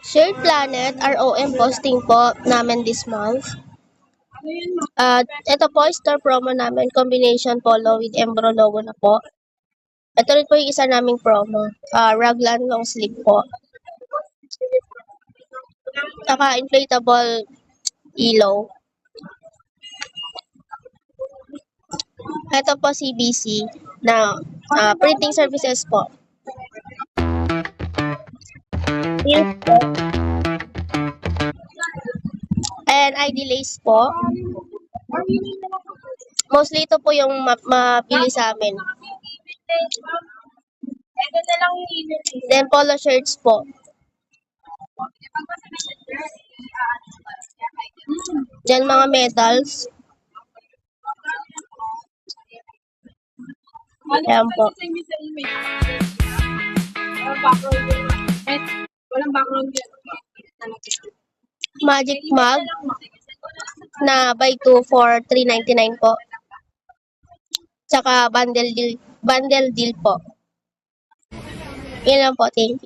Shared Planet, ROM posting po namin this month. Ito po, store promo namin, combination polo with Embro logo na po. Ito rin po yung isa naming promo, Raglan long sleeve po. Saka inflatable ilaw. Ito po CBC na printing services po. Yes po. And ID lace po. Mostly ito po yung mapili sa amin. Then polo shirts po. Diyan mga medals. Ayan po. Walang background yan. Magic mug na buy 2 for 399 po. Tsaka bundle deal po. Yun lang po, thank you.